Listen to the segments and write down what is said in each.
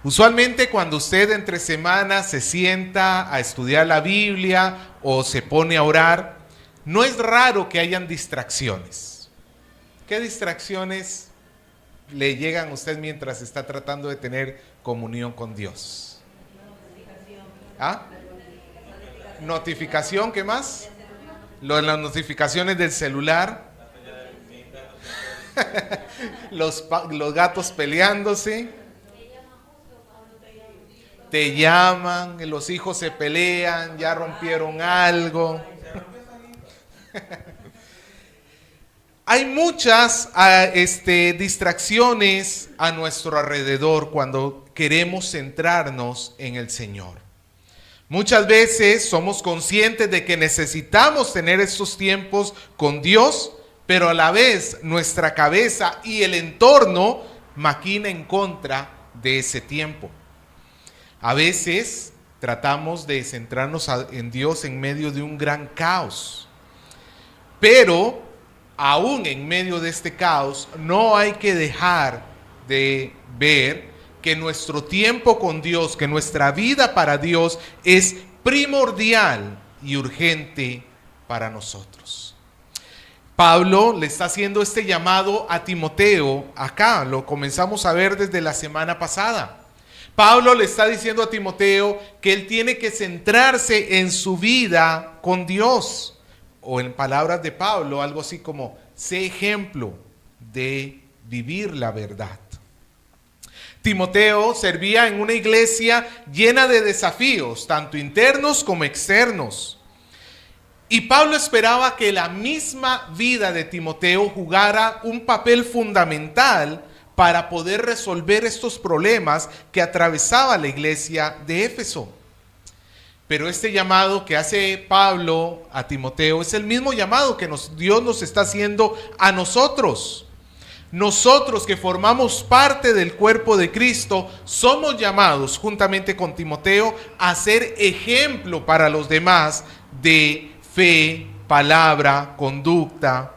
Usualmente cuando usted entre semanas se sienta a estudiar la Biblia o se pone a orar, no es raro que hayan distracciones. ¿Qué distracciones le llegan a usted mientras está tratando de tener comunión con Dios? ¿Ah? Notificación, ¿qué más? Las notificaciones del celular. Los gatos peleándose. Te llaman, los hijos se pelean, ya rompieron algo. Hay muchas distracciones a nuestro alrededor cuando queremos centrarnos en el Señor. Muchas veces somos conscientes de que necesitamos tener estos tiempos con Dios, pero a la vez nuestra cabeza y el entorno maquina en contra de ese tiempo. A veces tratamos de centrarnos en Dios en medio de un gran caos, pero aún en medio de este caos no hay que dejar de ver que nuestro tiempo con Dios, que nuestra vida para Dios es primordial y urgente para nosotros. Pablo le está haciendo este llamado a Timoteo acá, lo comenzamos a ver desde la semana pasada. Pablo le está diciendo a Timoteo que él tiene que centrarse en su vida con Dios, o en palabras de Pablo, algo así como, sé ejemplo de vivir la verdad. Timoteo servía en una iglesia llena de desafíos, tanto internos como externos. Y Pablo esperaba que la misma vida de Timoteo jugara un papel fundamental para poder resolver estos problemas que atravesaba la iglesia de Éfeso. Pero este llamado que hace Pablo a Timoteo es el mismo llamado que Dios nos está haciendo a nosotros. Nosotros que formamos parte del cuerpo de Cristo somos llamados juntamente con Timoteo a ser ejemplo para los demás de fe, palabra, conducta,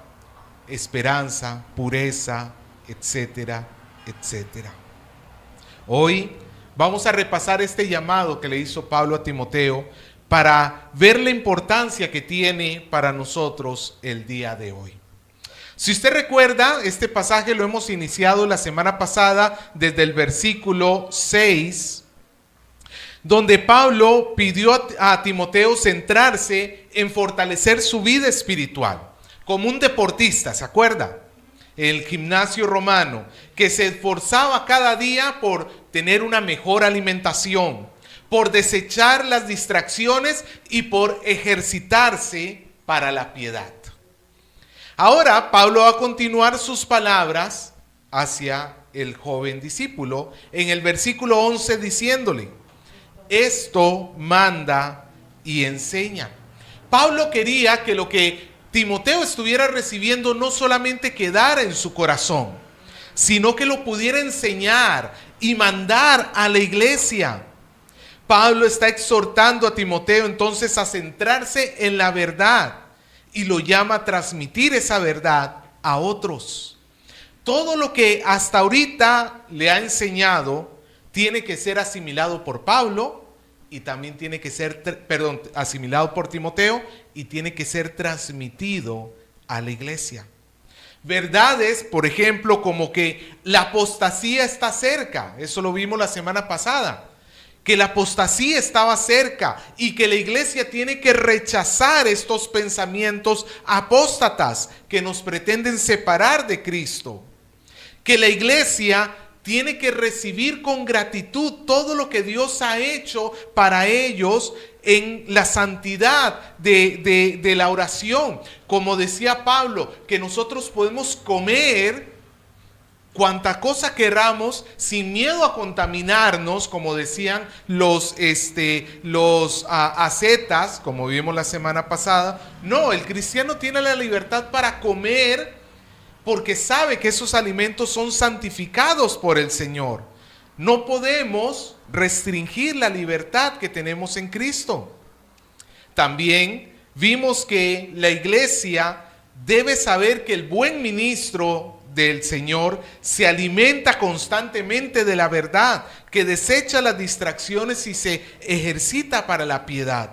esperanza, pureza, etcétera, etcétera. Hoy vamos a repasar este llamado que le hizo Pablo a Timoteo para ver la importancia que tiene para nosotros el día de hoy. Si usted recuerda, este pasaje lo hemos iniciado la semana pasada desde el versículo 6, donde Pablo pidió a Timoteo centrarse en fortalecer su vida espiritual, como un deportista, ¿se acuerda? El gimnasio romano, que se esforzaba cada día por tener una mejor alimentación, por desechar las distracciones y por ejercitarse para la piedad. Ahora Pablo va a continuar sus palabras hacia el joven discípulo en el versículo 11 diciéndole, esto manda y enseña. Pablo quería que lo que Timoteo estuviera recibiendo no solamente quedara en su corazón, sino que lo pudiera enseñar y mandar a la iglesia. Pablo está exhortando a Timoteo entonces a centrarse en la verdad y lo llama a transmitir esa verdad a otros. Todo lo que hasta ahorita le ha enseñado tiene que ser asimilado por Pablo y también tiene que ser, asimilado por Timoteo y tiene que ser transmitido a la iglesia. Verdades, por ejemplo, como que la apostasía está cerca, eso lo vimos la semana pasada, que la apostasía estaba cerca y que la iglesia tiene que rechazar estos pensamientos apóstatas que nos pretenden separar de Cristo, que la iglesia tiene que recibir con gratitud todo lo que Dios ha hecho para ellos en la santidad de la oración. Como decía Pablo, que nosotros podemos comer cuanta cosa queramos sin miedo a contaminarnos, como decían los ascetas, como vimos la semana pasada. No, el cristiano tiene la libertad para comer porque sabe que esos alimentos son santificados por el Señor. No podemos restringir la libertad que tenemos en Cristo. También vimos que la iglesia debe saber que el buen ministro del Señor, se alimenta constantemente de la verdad, que desecha las distracciones y se ejercita para la piedad.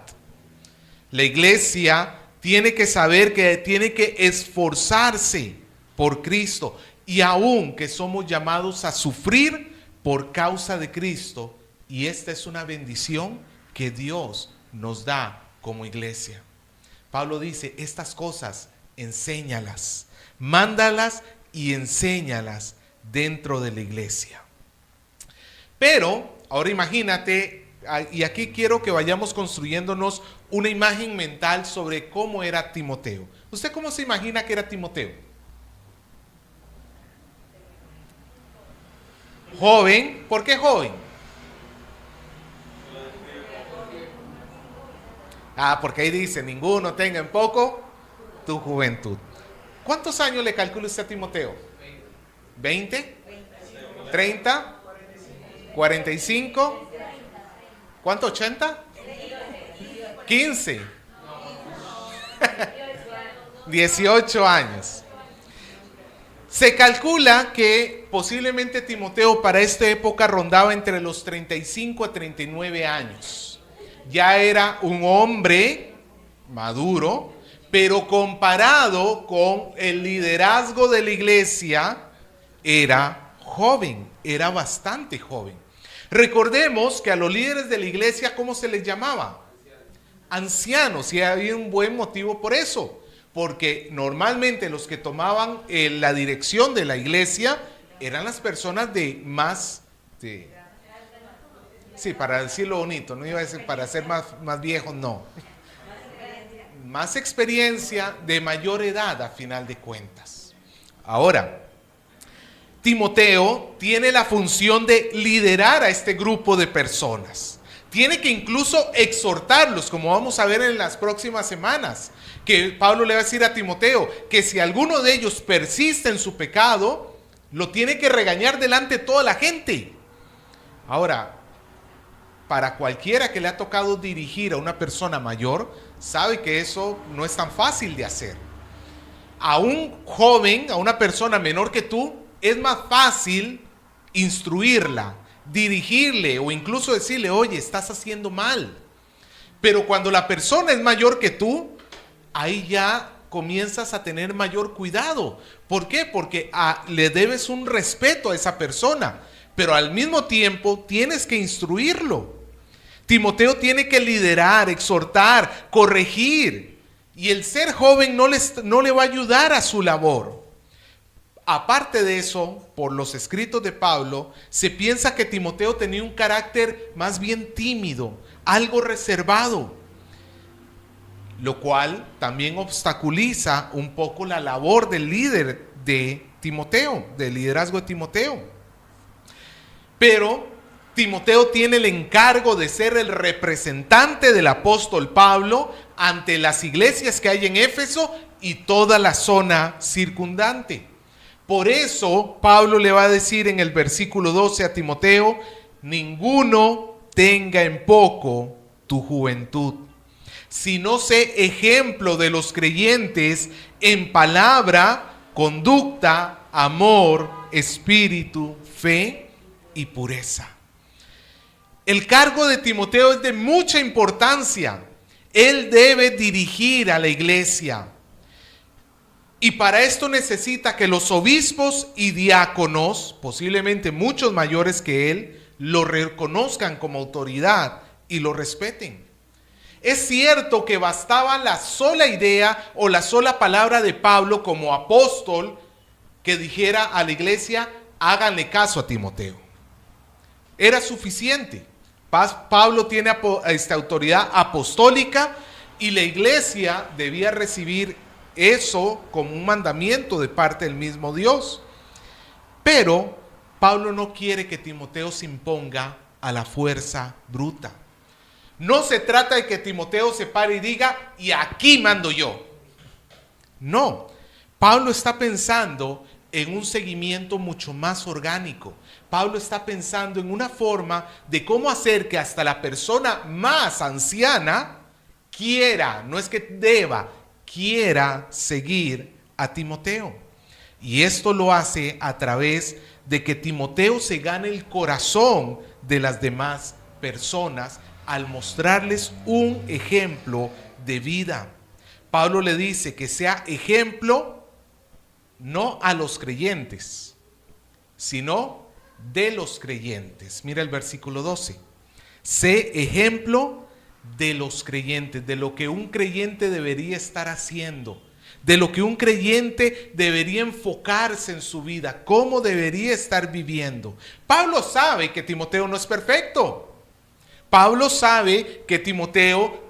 La iglesia tiene que saber que tiene que esforzarse por Cristo, y aún que somos llamados a sufrir por causa de Cristo, y esta es una bendición que Dios nos da como iglesia. Pablo dice, estas cosas enséñalas, mándalas y enséñalas dentro de la iglesia. Pero ahora imagínate, y aquí quiero que vayamos construyéndonos una imagen mental sobre cómo era Timoteo. ¿Usted cómo se imagina que era Timoteo? Joven. ¿Por qué joven? Porque ahí dice, ninguno tenga en poco tu juventud. ¿Cuántos años le calcula usted a Timoteo? ¿20? ¿30? ¿45? ¿Cuánto? ¿80? ¿15? 18 años. Se calcula que posiblemente Timoteo para esta época rondaba entre los 35 a 39 años. Ya era un hombre maduro, pero comparado con el liderazgo de la iglesia, era joven, era bastante joven. Recordemos que a los líderes de la iglesia, ¿cómo se les llamaba? Ancianos, y había un buen motivo por eso, porque normalmente los que tomaban la dirección de la iglesia eran las personas de más, sí, para decirlo bonito, no iba a decir para ser más viejos, no. Más experiencia, de mayor edad a final de cuentas. Ahora, Timoteo tiene la función de liderar a este grupo de personas. Tiene que incluso exhortarlos, como vamos a ver en las próximas semanas, que Pablo le va a decir a Timoteo que si alguno de ellos persiste en su pecado, lo tiene que regañar delante de toda la gente. Ahora, para cualquiera que le ha tocado dirigir a una persona mayor, sabe que eso no es tan fácil de hacer. A un joven, a una persona menor que tú, es más fácil instruirla, dirigirle o incluso decirle, oye, estás haciendo mal. Pero cuando la persona es mayor que tú, ahí ya comienzas a tener mayor cuidado. ¿Por qué? Porque le debes un respeto a esa persona, pero al mismo tiempo tienes que instruirlo. Timoteo tiene que liderar, exhortar, corregir, y el ser joven no le va a ayudar a su labor. Aparte de eso, por los escritos de Pablo, se piensa que Timoteo tenía un carácter más bien tímido, algo reservado, lo cual también obstaculiza un poco la labor del líder de Timoteo, del liderazgo de Timoteo. Pero Timoteo tiene el encargo de ser el representante del apóstol Pablo ante las iglesias que hay en Éfeso y toda la zona circundante. Por eso Pablo le va a decir en el versículo 12 a Timoteo, ninguno tenga en poco tu juventud, sino sé ejemplo de los creyentes en palabra, conducta, amor, espíritu, fe y pureza. El cargo de Timoteo es de mucha importancia. Él debe dirigir a la iglesia. Y para esto necesita que los obispos y diáconos, posiblemente muchos mayores que él, lo reconozcan como autoridad y lo respeten. Es cierto que bastaba la sola idea o la sola palabra de Pablo como apóstol que dijera a la iglesia, háganle caso a Timoteo. Era suficiente. Pablo tiene autoridad apostólica y la iglesia debía recibir eso como un mandamiento de parte del mismo Dios. Pero Pablo no quiere que Timoteo se imponga a la fuerza bruta. No se trata de que Timoteo se pare y diga, y aquí mando yo. No, Pablo está pensando en un seguimiento mucho más orgánico. Pablo está pensando en una forma de cómo hacer que hasta la persona más anciana quiera, no es que deba, quiera seguir a Timoteo. Y esto lo hace a través de que Timoteo se gane el corazón de las demás personas al mostrarles un ejemplo de vida. Pablo le dice que sea ejemplo no a los creyentes, sino de los creyentes. Mira el versículo 12. Sé ejemplo de los creyentes, de lo que un creyente debería estar haciendo, de lo que un creyente debería enfocarse en su vida, cómo debería estar viviendo. Pablo sabe que Timoteo no es perfecto. Pablo sabe que Timoteo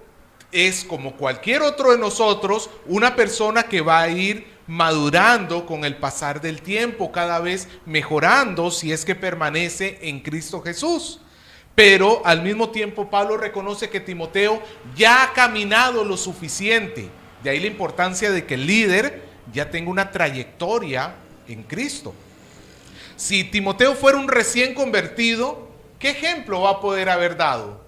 es, como cualquier otro de nosotros, una persona que va a ir madurando con el pasar del tiempo, cada vez mejorando si es que permanece en Cristo Jesús. Pero al mismo tiempo Pablo reconoce que Timoteo ya ha caminado lo suficiente. De ahí la importancia de que el líder ya tenga una trayectoria en Cristo. Si Timoteo fuera un recién convertido, ¿qué ejemplo va a poder haber dado?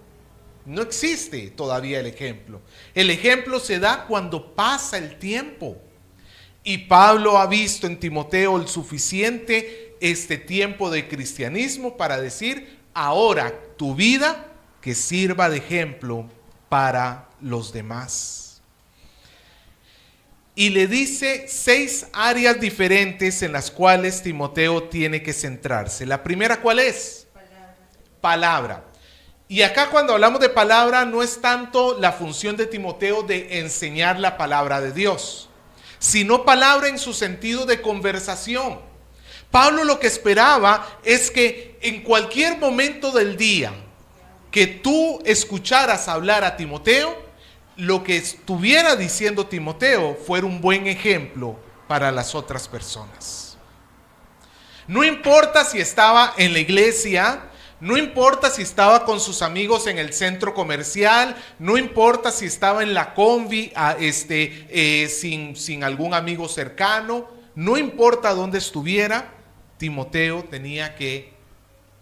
No existe todavía el ejemplo. El ejemplo se da cuando pasa el tiempo. Y Pablo ha visto en Timoteo el suficiente tiempo de cristianismo para decir: ahora tu vida que sirva de ejemplo para los demás. Y le dice 6 áreas diferentes en las cuales Timoteo tiene que centrarse. La primera, ¿cuál es? Palabra. Y acá cuando hablamos de palabra no es tanto la función de Timoteo de enseñar la palabra de Dios, sino palabra en su sentido de conversación. Pablo lo que esperaba es que en cualquier momento del día que tú escucharas hablar a Timoteo, lo que estuviera diciendo Timoteo fuera un buen ejemplo para las otras personas. No importa si estaba en la iglesia, no importa si estaba con sus amigos en el centro comercial, no importa si estaba en la combi sin algún amigo cercano, no importa dónde estuviera, Timoteo tenía que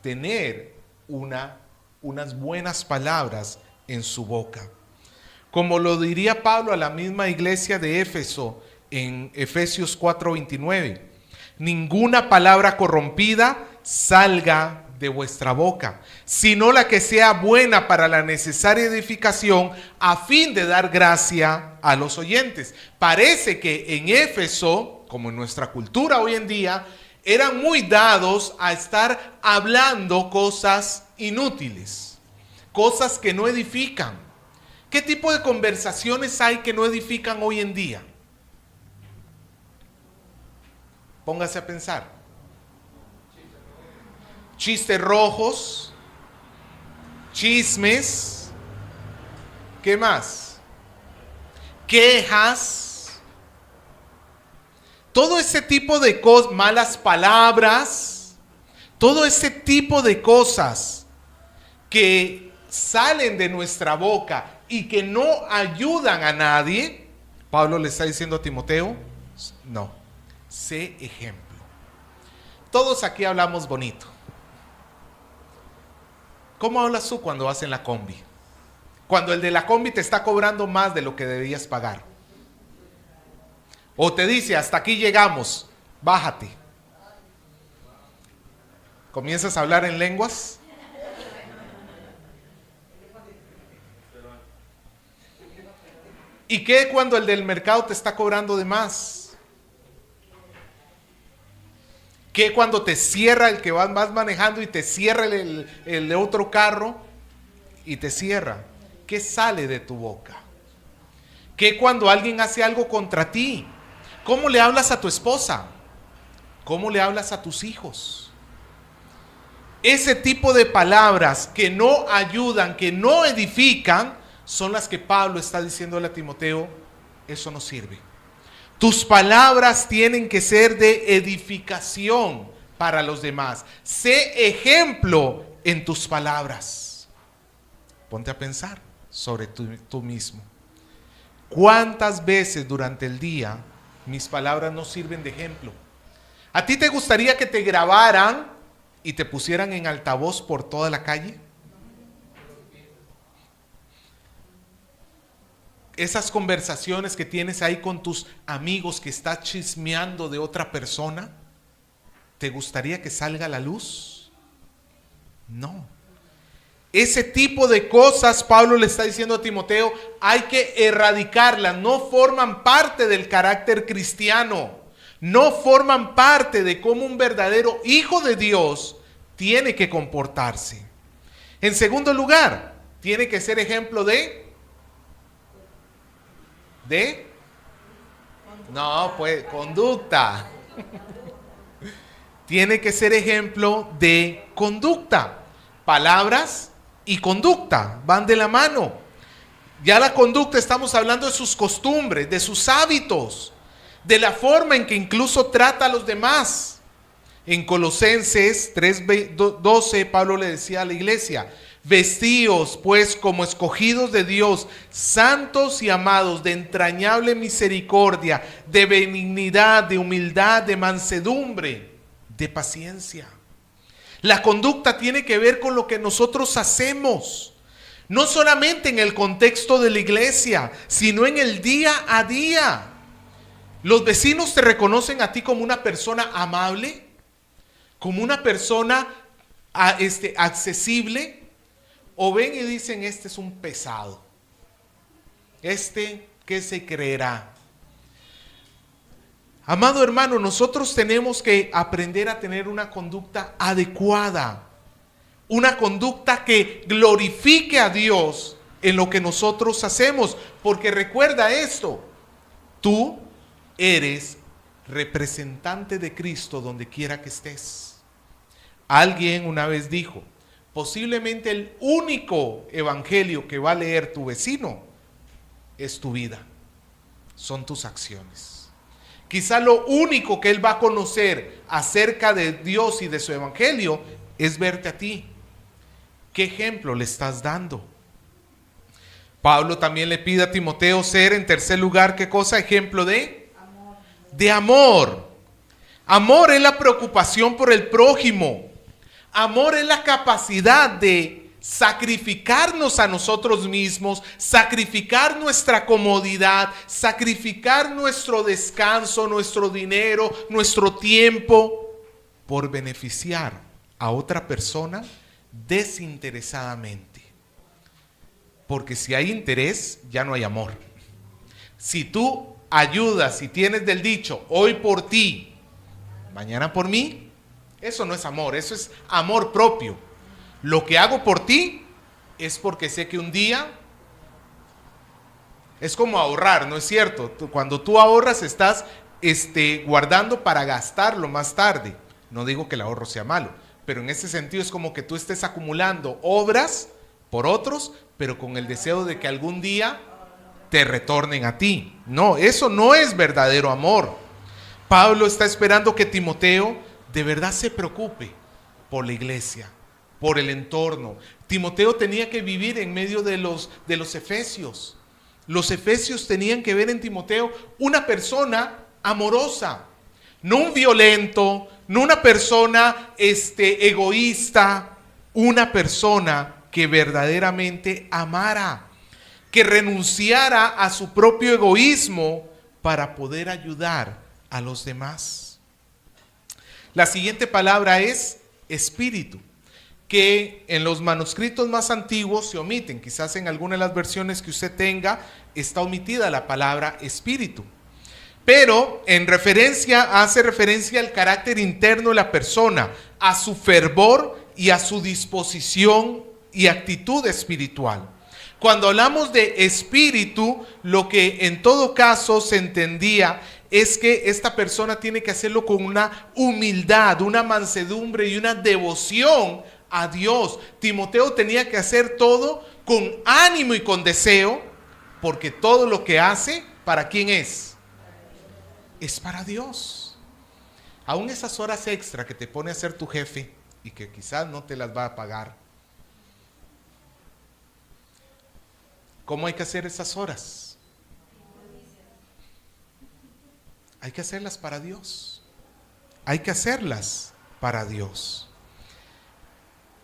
tener unas buenas palabras en su boca. Como lo diría Pablo a la misma iglesia de Éfeso en Efesios 4:29, ninguna palabra corrompida salga de vuestra boca, sino la que sea buena para la necesaria edificación, a fin de dar gracia a los oyentes. Parece que en Éfeso, como en nuestra cultura hoy en día, eran muy dados a estar hablando cosas inútiles, cosas que no edifican. ¿Qué tipo de conversaciones hay que no edifican hoy en día? Póngase a pensar. Chistes rojos, chismes, ¿qué más? Quejas, todo ese tipo de cosas, malas palabras, todo ese tipo de cosas que salen de nuestra boca y que no ayudan a nadie. Pablo le está diciendo a Timoteo, no, sé ejemplo. Todos aquí hablamos bonito. ¿Cómo hablas tú cuando vas en la combi? Cuando el de la combi te está cobrando más de lo que debías pagar. O te dice, hasta aquí llegamos, bájate. ¿Comienzas a hablar en lenguas? ¿Y qué cuando el del mercado te está cobrando de más? ¿Qué cuando te cierra el que vas manejando y te cierra el otro carro y te cierra? ¿Qué sale de tu boca? ¿Qué cuando alguien hace algo contra ti? ¿Cómo le hablas a tu esposa? ¿Cómo le hablas a tus hijos? Ese tipo de palabras que no ayudan, que no edifican, son las que Pablo está diciéndole a Timoteo, eso no sirve. Tus palabras tienen que ser de edificación para los demás. Sé ejemplo en tus palabras. Ponte a pensar sobre tú mismo. ¿Cuántas veces durante el día mis palabras no sirven de ejemplo? ¿A ti te gustaría que te grabaran y te pusieran en altavoz por toda la calle? esas conversaciones que tienes ahí con tus amigos que estás chismeando de otra persona, ¿te gustaría que salga a la luz? No. Ese tipo de cosas, Pablo le está diciendo a Timoteo, hay que erradicarlas. No forman parte del carácter cristiano. No forman parte de cómo un verdadero hijo de Dios tiene que comportarse. En segundo lugar, tiene que ser ejemplo conducta. Tiene que ser ejemplo de conducta. Palabras y conducta van de la mano. Ya la conducta, estamos hablando de sus costumbres, de sus hábitos, de la forma en que incluso trata a los demás. En Colosenses 3:12, Pablo le decía a la iglesia: vestíos pues como escogidos de Dios, santos y amados, de entrañable misericordia, de benignidad, de humildad, de mansedumbre, de paciencia. La conducta tiene que ver con lo que nosotros hacemos, no solamente en el contexto de la iglesia, sino en el día a día. ¿Los vecinos te reconocen a ti como una persona amable? ¿Como una persona accesible? ¿O ven y dicen, este es un pesado? ¿Qué se creerá? Amado hermano, nosotros tenemos que aprender a tener una conducta adecuada, una conducta que glorifique a Dios en lo que nosotros hacemos, porque recuerda esto: tú eres representante de Cristo donde quiera que estés. Alguien una vez dijo, posiblemente el único evangelio que va a leer tu vecino es tu vida, son tus acciones. Quizá lo único que él va a conocer acerca de Dios y de su evangelio es verte a ti. ¿Qué ejemplo le estás dando? Pablo también le pide a Timoteo ser, en tercer lugar, ¿qué cosa? Ejemplo de amor. De amor. Amor es la preocupación por el prójimo. Amor es la capacidad de sacrificarnos a nosotros mismos, sacrificar nuestra comodidad, sacrificar nuestro descanso, nuestro dinero, nuestro tiempo, por beneficiar a otra persona desinteresadamente. Porque si hay interés, ya no hay amor. Si tú ayudas y tienes del dicho, hoy por ti, mañana por mí, eso no es amor, eso es amor propio. Lo que hago por ti es porque sé que un día es como ahorrar, ¿no es cierto? Cuando tú ahorras estás guardando para gastarlo más tarde. No digo que el ahorro sea malo, pero en ese sentido es como que tú estés acumulando obras por otros, pero con el deseo de que algún día te retornen a ti. No, eso no es verdadero amor. Pablo está esperando que Timoteo de verdad se preocupe por la iglesia, por el entorno. Timoteo tenía que vivir en medio de los efesios. Los efesios tenían que ver en Timoteo una persona amorosa, no un violento, no una persona egoísta, una persona que verdaderamente amara, que renunciara a su propio egoísmo para poder ayudar a los demás. La siguiente palabra es espíritu, que en los manuscritos más antiguos se omiten. Quizás en alguna de las versiones que usted tenga está omitida la palabra espíritu, pero hace referencia al carácter interno de la persona, a su fervor y a su disposición y actitud espiritual. Cuando hablamos de espíritu, lo que en todo caso se entendía es que esta persona tiene que hacerlo con una humildad, una mansedumbre y una devoción a Dios. Timoteo tenía que hacer todo con ánimo y con deseo, porque todo lo que hace, ¿para quién es? Es para Dios. Aún esas horas extra que te pone a hacer tu jefe y que quizás no te las va a pagar, ¿cómo hay que hacer esas horas? Hay que hacerlas para Dios. Hay que hacerlas para Dios.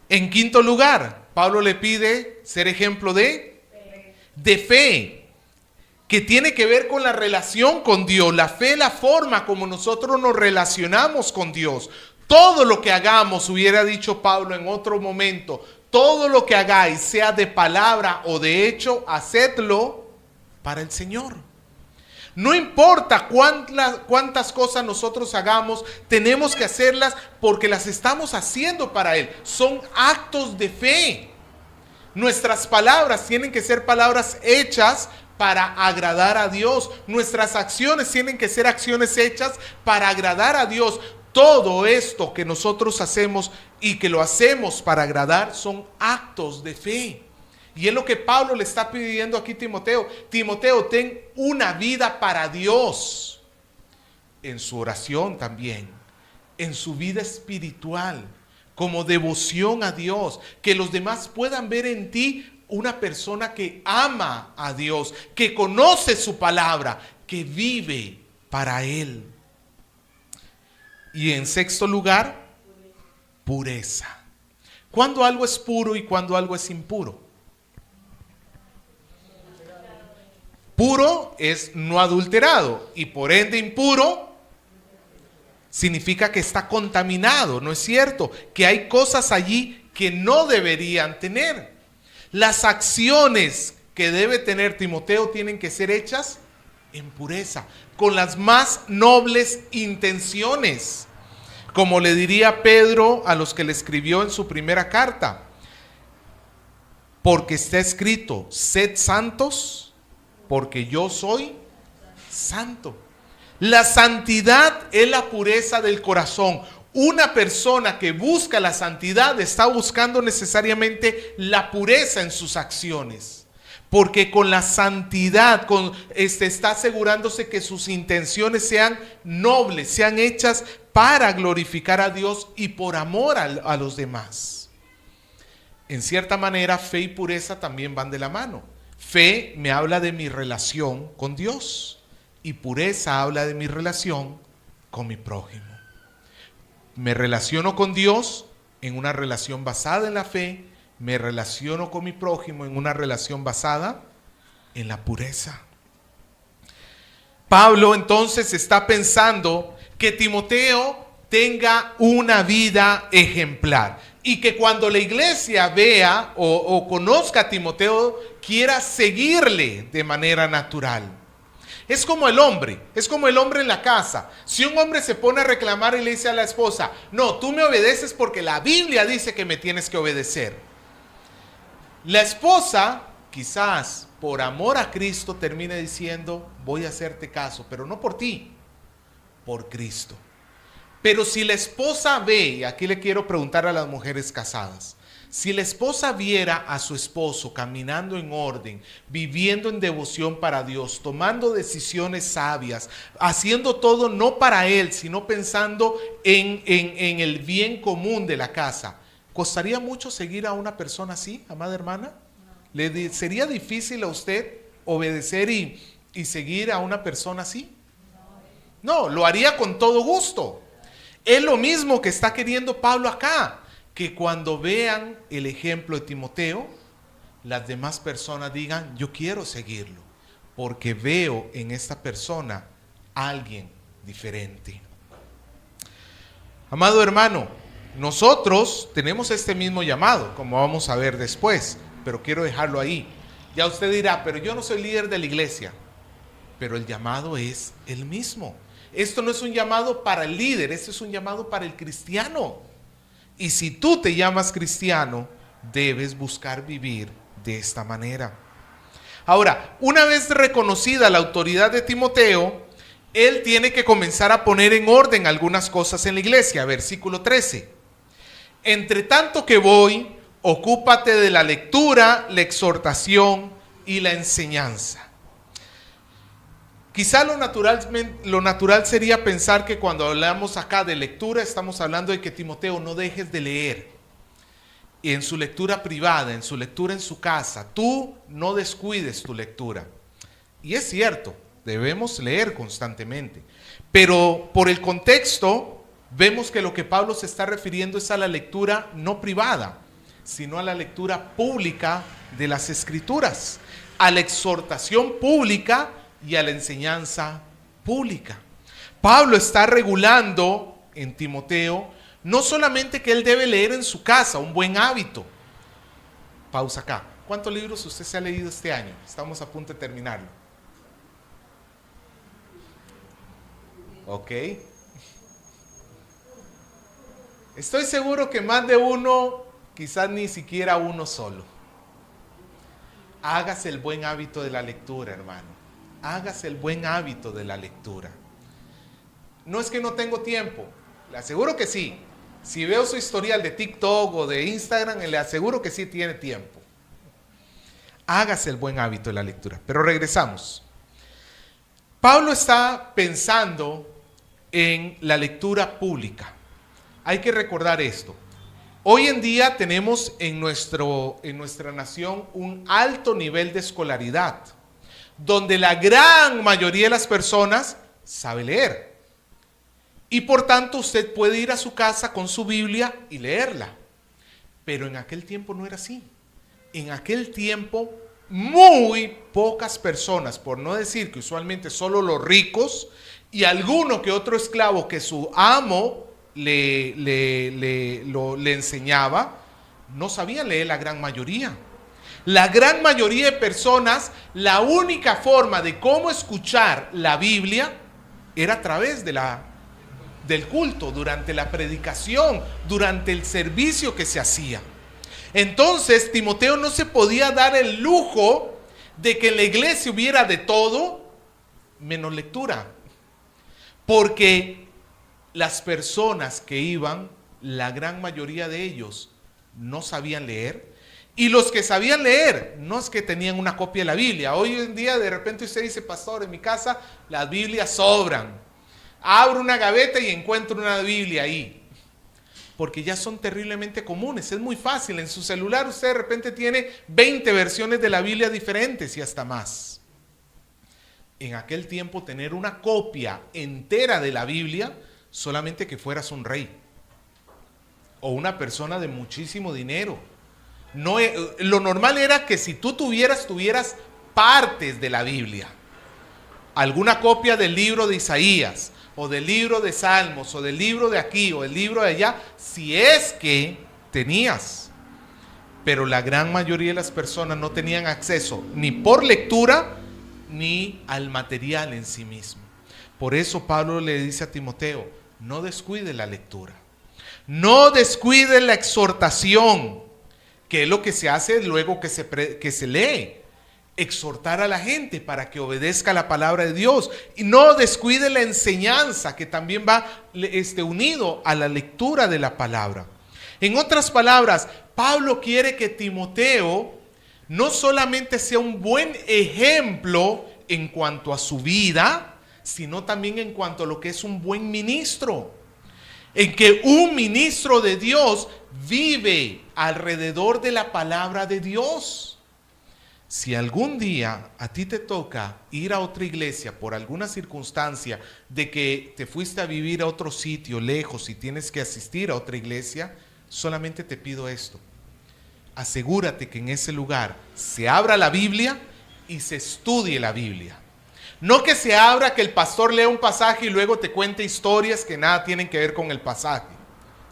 En quinto lugar, Pablo le pide ser ejemplo de fe. que tiene que ver con la relación con Dios. La fe, la forma como nosotros nos relacionamos con Dios. Todo lo que hagamos, hubiera dicho Pablo en otro momento, todo lo que hagáis, sea de palabra o de hecho, hacedlo para el Señor. No importa cuántas cosas nosotros hagamos, tenemos que hacerlas porque las estamos haciendo para Él. Son actos de fe. Nuestras palabras tienen que ser palabras hechas para agradar a Dios. Nuestras acciones tienen que ser acciones hechas para agradar a Dios. Todo esto que nosotros hacemos y que lo hacemos para agradar son actos de fe. Y es lo que Pablo le está pidiendo aquí a Timoteo. Timoteo, ten una vida para Dios. En su oración también. En su vida espiritual. Como devoción a Dios. Que los demás puedan ver en ti una persona que ama a Dios. Que conoce su palabra. Que vive para Él. Y en sexto lugar, pureza. ¿Cuándo algo es puro y cuándo algo es impuro? Puro es no adulterado y por ende impuro significa que está contaminado, ¿no es cierto? Que hay cosas allí que no deberían tener. Las acciones que debe tener Timoteo tienen que ser hechas en pureza, con las más nobles intenciones, como le diría Pedro a los que le escribió en su primera carta, porque está escrito, sed santos, porque yo soy santo. La santidad es la pureza del corazón. Una persona que busca la santidad está buscando necesariamente la pureza en sus acciones. Porque con la santidad está asegurándose que sus intenciones sean nobles, sean hechas para glorificar a Dios y por amor a los demás. En cierta manera, fe y pureza también van de la mano. Fe me habla de mi relación con Dios y pureza habla de mi relación con mi prójimo. Me relaciono con Dios en una relación basada en la fe. Me relaciono con mi prójimo en una relación basada en la pureza. Pablo entonces está pensando que Timoteo tenga una vida ejemplar y que cuando la iglesia vea o conozca a Timoteo, quiera seguirle de manera natural. Es como el hombre en la casa. Si un hombre se pone a reclamar y le dice a la esposa, no, tú me obedeces porque la Biblia dice que me tienes que obedecer. La esposa, quizás por amor a Cristo, termine diciendo, voy a hacerte caso, pero no por ti, por Cristo. Pero si la esposa ve, y aquí le quiero preguntar a las mujeres casadas, si la esposa viera a su esposo caminando en orden, viviendo en devoción para Dios, tomando decisiones sabias, haciendo todo no para él, sino pensando en el bien común de la casa, ¿costaría mucho seguir a una persona así, amada hermana? ¿Le sería difícil a usted obedecer y seguir a una persona así? No, lo haría con todo gusto. Es lo mismo que está queriendo Pablo acá, que cuando vean el ejemplo de Timoteo, las demás personas digan, yo quiero seguirlo, porque veo en esta persona a alguien diferente. Amado hermano, nosotros tenemos este mismo llamado, como vamos a ver después, pero quiero dejarlo ahí. Ya usted dirá, pero yo no soy líder de la iglesia, pero el llamado es el mismo. Esto no es un llamado para el líder, esto es un llamado para el cristiano. Y si tú te llamas cristiano, debes buscar vivir de esta manera. Ahora, una vez reconocida la autoridad de Timoteo, él tiene que comenzar a poner en orden algunas cosas en la iglesia. Versículo 13. Entre tanto que voy, ocúpate de la lectura, la exhortación y la enseñanza. Quizá lo natural sería pensar que cuando hablamos acá de lectura, estamos hablando de que Timoteo no dejes de leer. Y en su lectura privada, en su lectura en su casa, tú no descuides tu lectura. Y es cierto, debemos leer constantemente. Pero por el contexto, vemos que lo que Pablo se está refiriendo es a la lectura no privada, sino a la lectura pública de las Escrituras, a la exhortación pública y a la enseñanza pública. Pablo está regulando en Timoteo no solamente que él debe leer en su casa, un buen hábito. Pausa acá. ¿Cuántos libros usted se ha leído este año? Estamos a punto de terminarlo. Ok. Estoy seguro que más de uno, quizás ni siquiera uno solo. Hágase el buen hábito de la lectura, hermano. Hágase el buen hábito de la lectura. No es que no tengo tiempo, le aseguro que sí. Si veo su historial de TikTok o de Instagram, le aseguro que sí tiene tiempo. Hágase el buen hábito de la lectura. Pero regresamos. Pablo está pensando en la lectura pública. Hay que recordar esto. Hoy en día tenemos en nuestra nación un alto nivel de escolaridad, donde la gran mayoría de las personas sabe leer. Y por tanto usted puede ir a su casa con su Biblia y leerla. Pero en aquel tiempo no era así. En aquel tiempo muy pocas personas, por no decir que usualmente solo los ricos y alguno que otro esclavo que su amo le enseñaba, no sabían leer la gran mayoría. La gran mayoría de personas, la única forma de cómo escuchar la Biblia era a través del culto, durante la predicación, durante el servicio que se hacía. Entonces Timoteo no se podía dar el lujo de que en la iglesia hubiera de todo menos lectura, porque las personas que iban, la gran mayoría de ellos no sabían leer, y los que sabían leer no es que tenían una copia de la Biblia. Hoy en día de repente usted dice: pastor, en mi casa las Biblias sobran. Abro una gaveta y encuentro una Biblia ahí. Porque ya son terriblemente comunes, es muy fácil. En su celular usted de repente tiene 20 versiones de la Biblia diferentes y hasta más. En aquel tiempo tener una copia entera de la Biblia, solamente que fueras un rey o una persona de muchísimo dinero. No, lo normal era que si tú tuvieras partes de la Biblia, alguna copia del libro de Isaías, o del libro de Salmos, o del libro de aquí, o del libro de allá, si es que tenías. Pero la gran mayoría de las personas no tenían acceso ni por lectura, ni al material en sí mismo. Por eso Pablo le dice a Timoteo: no descuide la lectura, no descuide la exhortación, que es lo que se hace luego que se lee. Exhortar a la gente para que obedezca la palabra de Dios, y no descuide la enseñanza, que también va unido a la lectura de la palabra. En otras palabras, Pablo quiere que Timoteo no solamente sea un buen ejemplo en cuanto a su vida, sino también en cuanto a lo que es un buen ministro, en que un ministro de Dios vive alrededor de la palabra de Dios. Si algún día a ti te toca ir a otra iglesia por alguna circunstancia de que te fuiste a vivir a otro sitio lejos y tienes que asistir a otra iglesia, solamente te pido esto: asegúrate que en ese lugar se abra la Biblia y se estudie la Biblia. No que se abra, que el pastor lea un pasaje y luego te cuente historias que nada tienen que ver con el pasaje.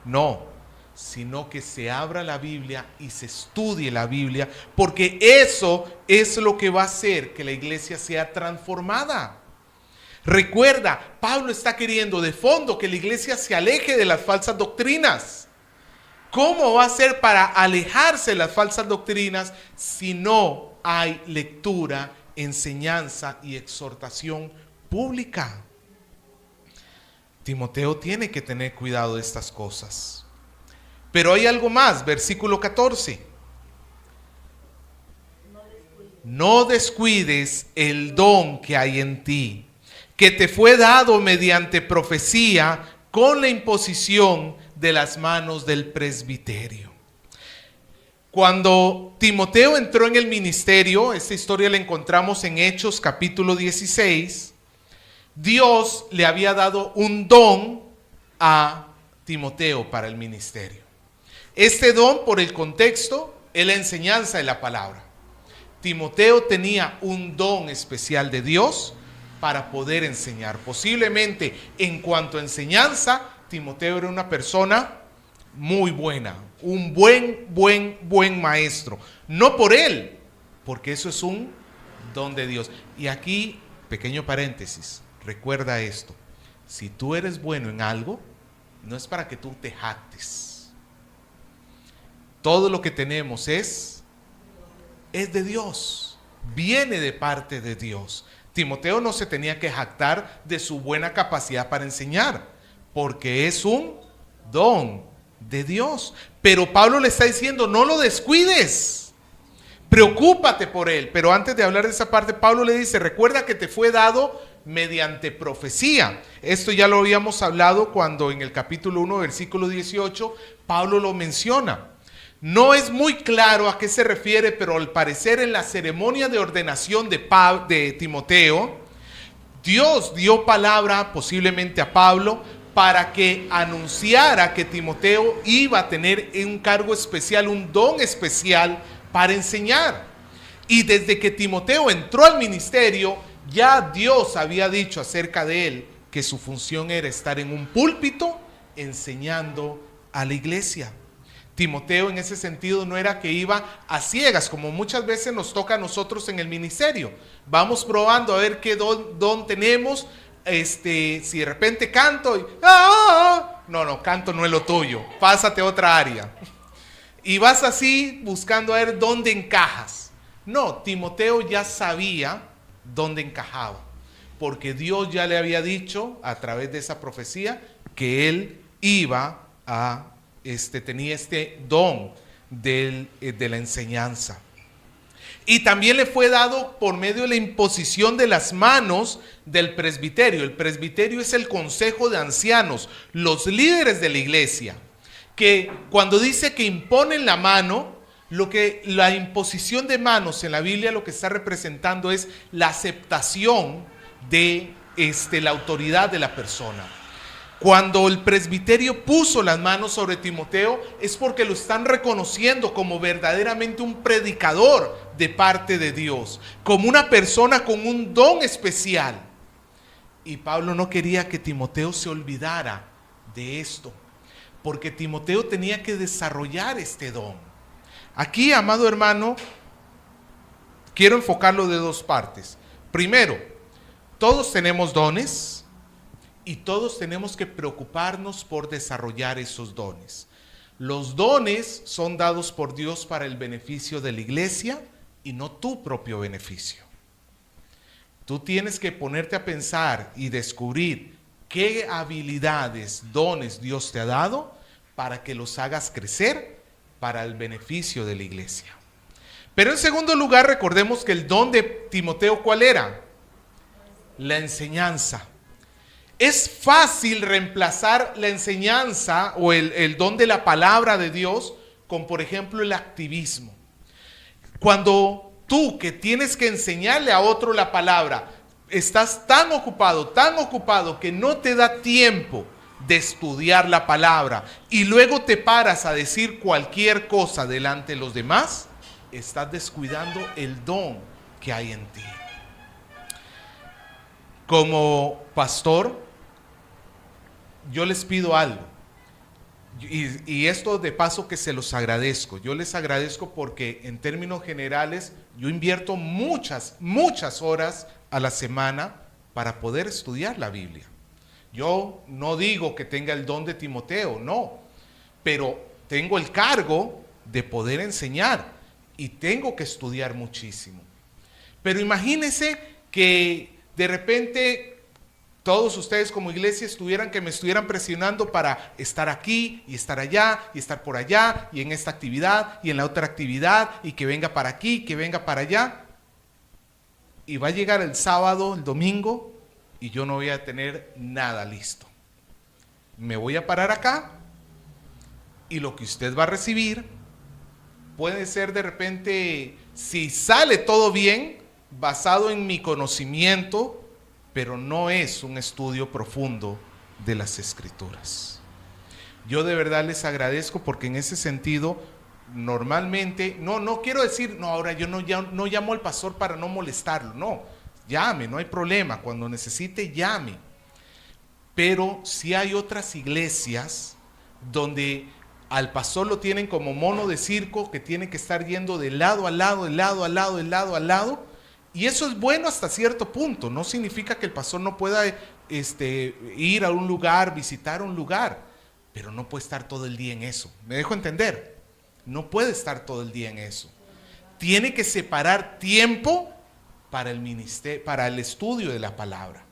No, sino que se abra la Biblia y se estudie la Biblia, porque eso es lo que va a hacer que la iglesia sea transformada. Recuerda, Pablo está queriendo de fondo que la iglesia se aleje de las falsas doctrinas. ¿Cómo va a ser para alejarse de las falsas doctrinas si no hay lectura, enseñanza y exhortación pública? Timoteo tiene que tener cuidado de estas cosas. Pero hay algo más, versículo 14. No descuides el don que hay en ti, que te fue dado mediante profecía con la imposición de las manos del presbiterio. Cuando Timoteo entró en el ministerio, esta historia la encontramos en Hechos capítulo 16, Dios le había dado un don a Timoteo para el ministerio. Este don, por el contexto, es la enseñanza de la palabra. Timoteo tenía un don especial de Dios para poder enseñar. Posiblemente en cuanto a enseñanza, Timoteo era una persona muy buena, un buen maestro. No por él, porque eso es un don de Dios. Y aquí, pequeño paréntesis, recuerda esto: si tú eres bueno en algo, no es para que tú te jactes. Todo lo que tenemos es de Dios, viene de parte de Dios. Timoteo no se tenía que jactar de su buena capacidad para enseñar, porque es un don de Dios. Pero Pablo le está diciendo: no lo descuides, preocúpate por él. Pero antes de hablar de esa parte, Pablo le dice: recuerda que te fue dado mediante profecía. Esto ya lo habíamos hablado cuando en el capítulo 1, versículo 18, Pablo lo menciona. No es muy claro a qué se refiere, pero al parecer en la ceremonia de ordenación de Timoteo, Dios dio palabra posiblemente a Pablo para que anunciara que Timoteo iba a tener un cargo especial, un don especial para enseñar. Y desde que Timoteo entró al ministerio, ya Dios había dicho acerca de él que su función era estar en un púlpito enseñando a la iglesia. Timoteo en ese sentido no era que iba a ciegas, como muchas veces nos toca a nosotros en el ministerio. Vamos probando a ver qué don tenemos. Si de repente canto y no, canto no es lo tuyo, pásate a otra área. Y vas así buscando a ver dónde encajas. No, Timoteo ya sabía dónde encajaba, porque Dios ya le había dicho a través de esa profecía que él iba a tenía este don de la enseñanza. Y también le fue dado por medio de la imposición de las manos del presbiterio. El presbiterio es el consejo de ancianos, los líderes de la iglesia, que cuando dice que imponen la mano, la imposición de manos en la Biblia lo que está representando es la aceptación de la autoridad de la persona. Cuando el presbiterio puso las manos sobre Timoteo es porque lo están reconociendo como verdaderamente un predicador de parte de Dios, como una persona con un don especial. Y Pablo no quería que Timoteo se olvidara de esto, porque Timoteo tenía que desarrollar este don. Aquí, amado hermano, quiero enfocarlo de dos partes. Primero, todos tenemos dones. Y todos tenemos que preocuparnos por desarrollar esos dones. Los dones son dados por Dios para el beneficio de la iglesia y no tu propio beneficio. Tú tienes que ponerte a pensar y descubrir qué habilidades, dones Dios te ha dado para que los hagas crecer para el beneficio de la iglesia. Pero en segundo lugar, recordemos que el don de Timoteo, ¿cuál era? La enseñanza. Es fácil reemplazar la enseñanza o el don de la palabra de Dios con, por ejemplo, el activismo. Cuando tú, que tienes que enseñarle a otro la palabra, estás tan ocupado que no te da tiempo de estudiar la palabra y luego te paras a decir cualquier cosa delante de los demás, estás descuidando el don que hay en ti. Como pastor, yo les pido algo, y esto de paso que se los agradezco. Yo les agradezco porque en términos generales yo invierto muchas horas a la semana para poder estudiar la Biblia. Yo no digo que tenga el don de Timoteo, no, pero tengo el cargo de poder enseñar y tengo que estudiar muchísimo. Pero imagínense que de repente todos ustedes como iglesia me estuvieran presionando para estar aquí y estar allá y estar por allá y en esta actividad y en la otra actividad y que venga para aquí, que venga para allá. Y va a llegar el sábado, el domingo y yo no voy a tener nada listo. Me voy a parar acá y lo que usted va a recibir puede ser de repente, si sale todo bien, basado en mi conocimiento, pero no es un estudio profundo de las Escrituras. Yo de verdad les agradezco porque en ese sentido, normalmente, no quiero decir, no, ahora yo no llamo al pastor para no molestarlo, no. llame, no hay problema. Cuando necesite, llame. Pero sí hay otras iglesias donde al pastor lo tienen como mono de circo, que tiene que estar yendo de lado a lado, de lado a lado, de lado a lado. Y eso es bueno hasta cierto punto. No significa que el pastor no pueda ir a un lugar, visitar un lugar, pero no puede estar todo el día en eso. ¿Me dejo entender? No puede estar todo el día en eso. Tiene que separar tiempo para el ministerio, para el estudio de la palabra.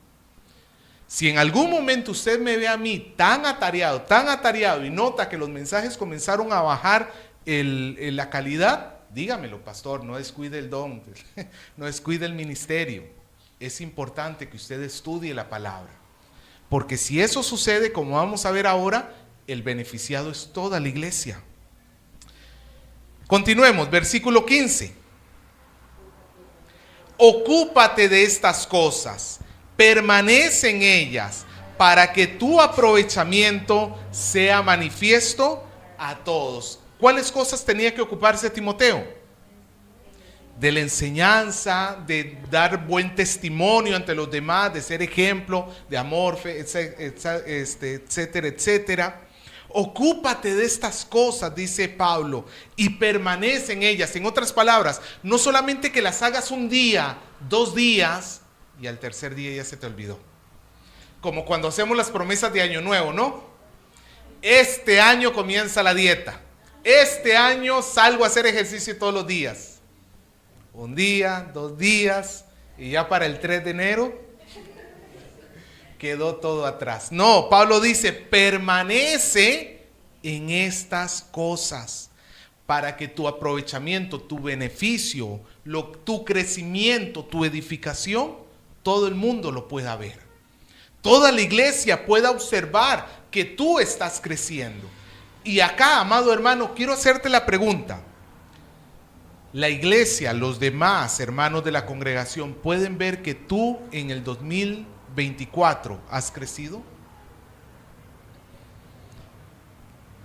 Si en algún momento usted me ve a mí tan atareado y nota que los mensajes comenzaron a bajar la calidad, dígamelo, pastor, no descuide el don, no descuide el ministerio. Es importante que usted estudie la palabra, porque si eso sucede, como vamos a ver ahora, el beneficiado es toda la iglesia. Continuemos, versículo 15. Ocúpate de estas cosas, permanece en ellas, para que tu aprovechamiento sea manifiesto a todos. ¿Cuáles cosas tenía que ocuparse Timoteo? De la enseñanza, de dar buen testimonio ante los demás, de ser ejemplo de amor, fe, etcétera, etcétera. Ocúpate de estas cosas, dice Pablo, y permanece en ellas. En otras palabras, no solamente que las hagas un día, 2 días, y al tercer día ya se te olvidó. Como cuando hacemos las promesas de año nuevo, ¿no? Este año comienza la dieta. Este año salgo a hacer ejercicio todos los días. 1 día, 2 días, y ya para el 3 de enero quedó todo atrás. No, Pablo dice, permanece en estas cosas, para que tu aprovechamiento, tu beneficio, tu crecimiento, tu edificación, todo el mundo lo pueda ver. Toda la iglesia pueda observar que tú estás creciendo. Y acá, amado hermano, quiero hacerte la pregunta. La iglesia, los demás hermanos de la congregación, ¿pueden ver que tú en el 2024 has crecido?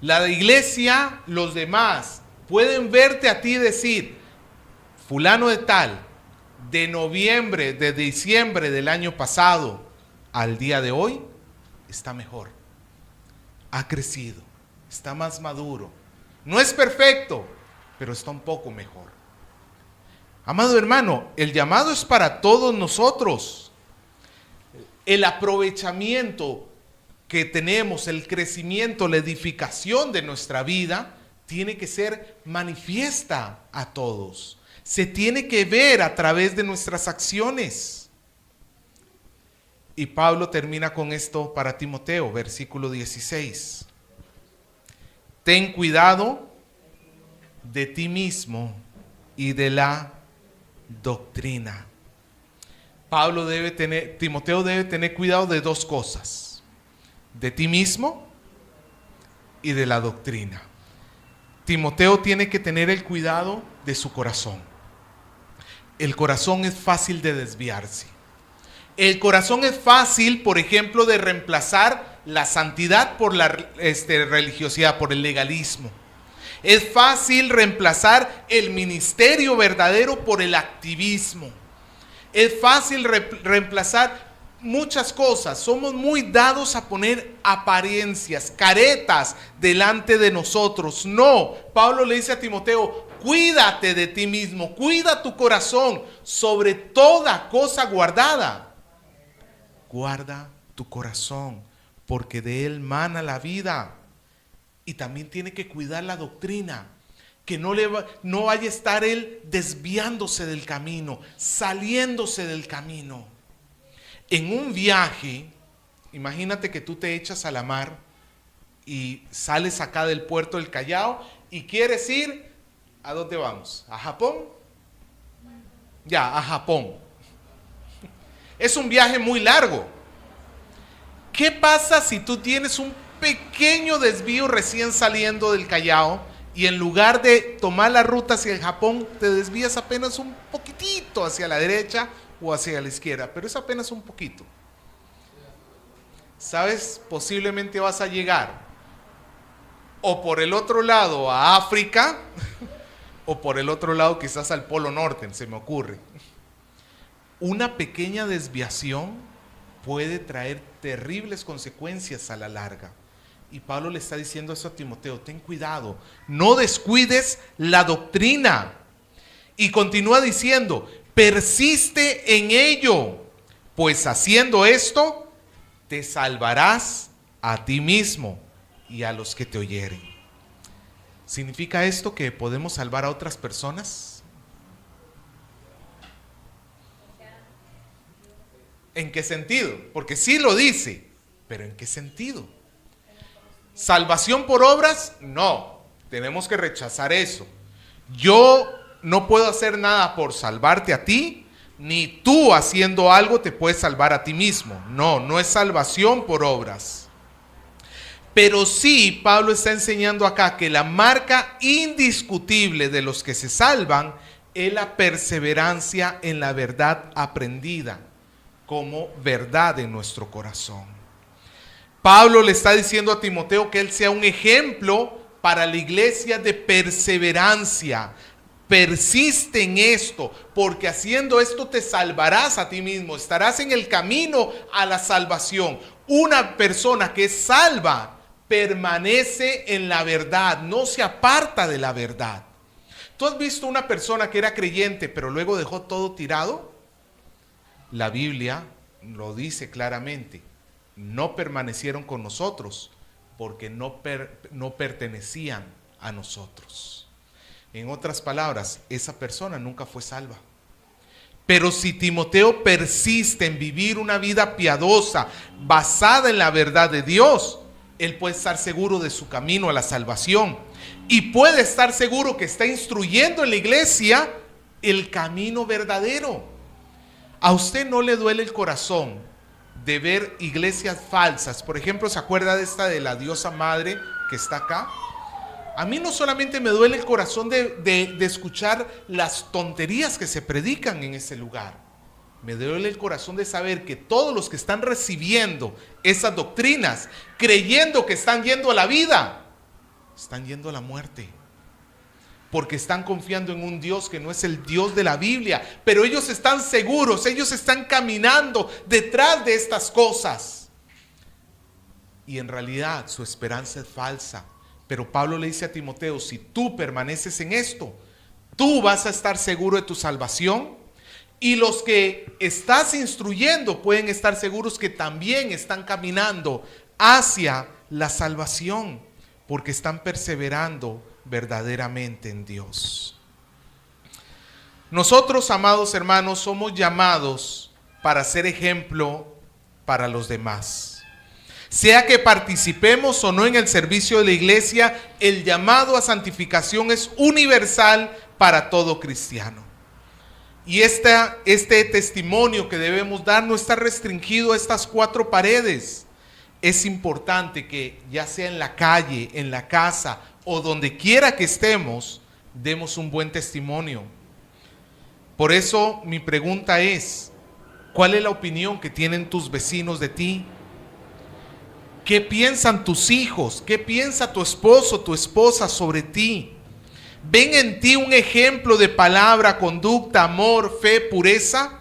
La iglesia, los demás, pueden verte a ti y decir, fulano de tal, de noviembre, de diciembre del año pasado al día de hoy, está mejor, ha crecido, está más maduro. No es perfecto, pero está un poco mejor. Amado hermano, el llamado es para todos nosotros. El aprovechamiento que tenemos, el crecimiento, la edificación de nuestra vida, tiene que ser manifiesta a todos. Se tiene que ver a través de nuestras acciones. Y Pablo termina con esto para Timoteo, versículo 16. Ten cuidado de ti mismo y de la doctrina. Timoteo debe tener cuidado de 2 cosas: de ti mismo y de la doctrina. Timoteo tiene que tener el cuidado de su corazón. El corazón es fácil de desviarse. El corazón es fácil, por ejemplo, de reemplazar la santidad por la religiosidad, por el legalismo. Es fácil reemplazar el ministerio verdadero por el activismo. Es fácil reemplazar muchas cosas. Somos muy dados a poner apariencias, caretas delante de nosotros. No, Pablo le dice a Timoteo, cuídate de ti mismo, cuida tu corazón sobre toda cosa guardada. Guarda tu corazón, porque de él mana la vida. Y también tiene que cuidar la doctrina, que no vaya a estar él desviándose del camino, saliéndose del camino. En un viaje, imagínate que tú te echas a la mar y sales acá del puerto del Callao y quieres ir, ¿a dónde vamos? ¿A Japón? Ya, a Japón. Es un viaje muy largo. ¿Qué pasa si tú tienes un pequeño desvío recién saliendo del Callao y en lugar de tomar la ruta hacia el Japón, te desvías apenas un poquitito hacia la derecha o hacia la izquierda, pero es apenas un poquito? ¿Sabes? Posiblemente vas a llegar o por el otro lado a África o por el otro lado quizás al Polo Norte, se me ocurre. una pequeña desviación puede traer terribles consecuencias a la larga. Y Pablo le está diciendo eso a Timoteo: ten cuidado, no descuides la doctrina. Y continúa diciendo: persiste en ello, pues haciendo esto te salvarás a ti mismo y a los que te oyeren. ¿Significa esto que podemos salvar a otras personas? ¿En qué sentido? Porque sí lo dice, pero ¿en qué sentido? ¿Salvación por obras? No, tenemos que rechazar eso. Yo no puedo hacer nada por salvarte a ti, ni tú haciendo algo te puedes salvar a ti mismo. No, no es salvación por obras. Pero sí, Pablo está enseñando acá que la marca indiscutible de los que se salvan es la perseverancia en la verdad aprendida como verdad en nuestro corazón. Pablo le está diciendo a Timoteo que él sea un ejemplo para la iglesia de perseverancia. Persiste en esto, porque haciendo esto te salvarás a ti mismo, estarás en el camino a la salvación. Una persona que es salva permanece en la verdad, no se aparta de la verdad. ¿Tú has visto una persona que era creyente pero luego dejó todo tirado? La Biblia lo dice claramente: no permanecieron con nosotros porque no pertenecían a nosotros. En otras palabras, esa persona nunca fue salva. Pero si Timoteo persiste en vivir una vida piadosa, basada en la verdad de Dios, él puede estar seguro de su camino a la salvación. Y puede estar seguro que está instruyendo en la iglesia el camino verdadero. ¿A usted no le duele el corazón de ver iglesias falsas? Por ejemplo, ¿se acuerda de esta de la diosa madre que está acá? A mí no solamente me duele el corazón de escuchar las tonterías que se predican en ese lugar. Me duele el corazón de saber que todos los que están recibiendo esas doctrinas, creyendo que están yendo a la vida, están yendo a la muerte. Porque están confiando en un Dios que no es el Dios de la Biblia. Pero ellos están seguros, ellos están caminando detrás de estas cosas. Y en realidad su esperanza es falsa. Pero Pablo le dice a Timoteo: si tú permaneces en esto, tú vas a estar seguro de tu salvación. Y los que estás instruyendo pueden estar seguros que también están caminando hacia la salvación, porque están perseverando verdaderamente en Dios. Nosotros, amados hermanos, somos llamados para ser ejemplo para los demás. Sea que participemos o no en el servicio de la iglesia, el llamado a santificación es universal para todo cristiano. Y este testimonio que debemos dar no está restringido a estas 4 paredes. Es importante que, ya sea en la calle, en la casa o donde quiera que estemos, demos un buen testimonio. Por eso mi pregunta es: ¿cuál es la opinión que tienen tus vecinos de ti? ¿Qué piensan tus hijos? ¿Qué piensa tu esposo, tu esposa sobre ti? ¿Ven en ti un ejemplo de palabra, conducta, amor, fe, pureza?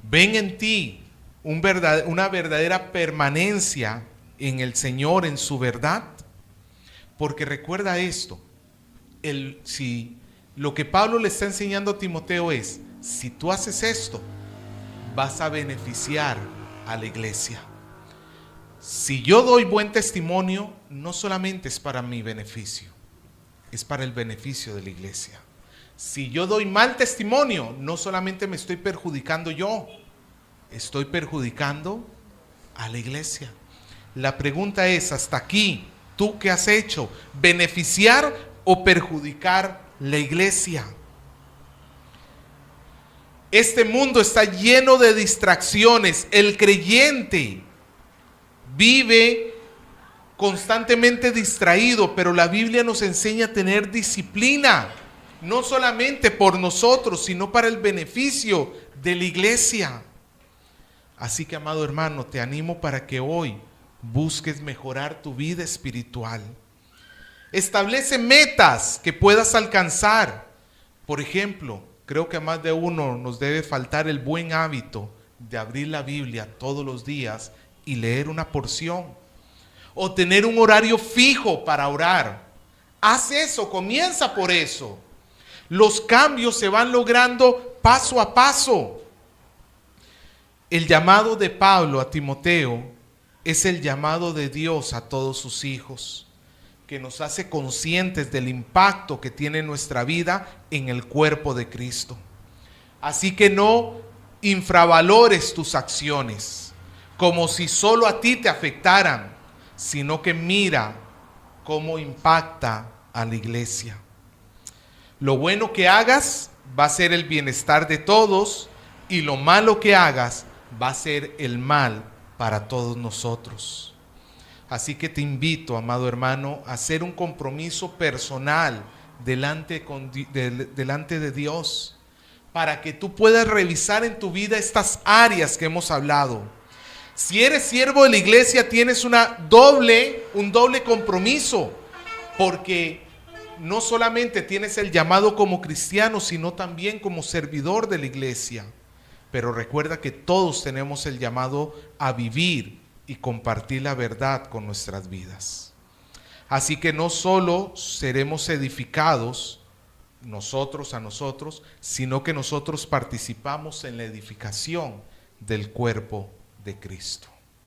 ¿Ven en ti una verdadera permanencia en el Señor, en su verdad? Porque recuerda esto: si lo que Pablo le está enseñando a Timoteo es: si tú haces esto, vas a beneficiar a la iglesia. Si yo doy buen testimonio, no solamente es para mi beneficio, es para el beneficio de la iglesia. Si yo doy mal testimonio, no solamente me estoy perjudicando yo, estoy perjudicando a la iglesia. La pregunta es: hasta aquí, ¿tú qué has hecho? ¿Beneficiar o perjudicar la iglesia? Este mundo está lleno de distracciones. El creyente vive constantemente distraído, pero la Biblia nos enseña a tener disciplina, no solamente por nosotros, sino para el beneficio de la iglesia. Así que, amado hermano, te animo para que hoy busques mejorar tu vida espiritual. Establece metas que puedas alcanzar. Por ejemplo, creo que a más de uno nos debe faltar el buen hábito de abrir la Biblia todos los días y leer una porción. O tener un horario fijo para orar. Haz eso, comienza por eso. Los cambios se van logrando paso a paso. El llamado de Pablo a Timoteo es el llamado de Dios a todos sus hijos, que nos hace conscientes del impacto que tiene nuestra vida en el cuerpo de Cristo. Así que no infravalores tus acciones como si solo a ti te afectaran, sino que mira cómo impacta a la iglesia. Lo bueno que hagas va a ser el bienestar de todos y lo malo que hagas va a ser el mal para todos nosotros. Así que te invito, amado hermano, a hacer un compromiso personal delante de Dios, para que tú puedas revisar en tu vida estas áreas que hemos hablado. Si eres siervo de la iglesia, tienes un doble compromiso, porque no solamente tienes el llamado como cristiano, sino también como servidor de la iglesia. Pero recuerda que todos tenemos el llamado a vivir y compartir la verdad con nuestras vidas. Así que no solo seremos edificados nosotros a nosotros, sino que nosotros participamos en la edificación del cuerpo de Cristo.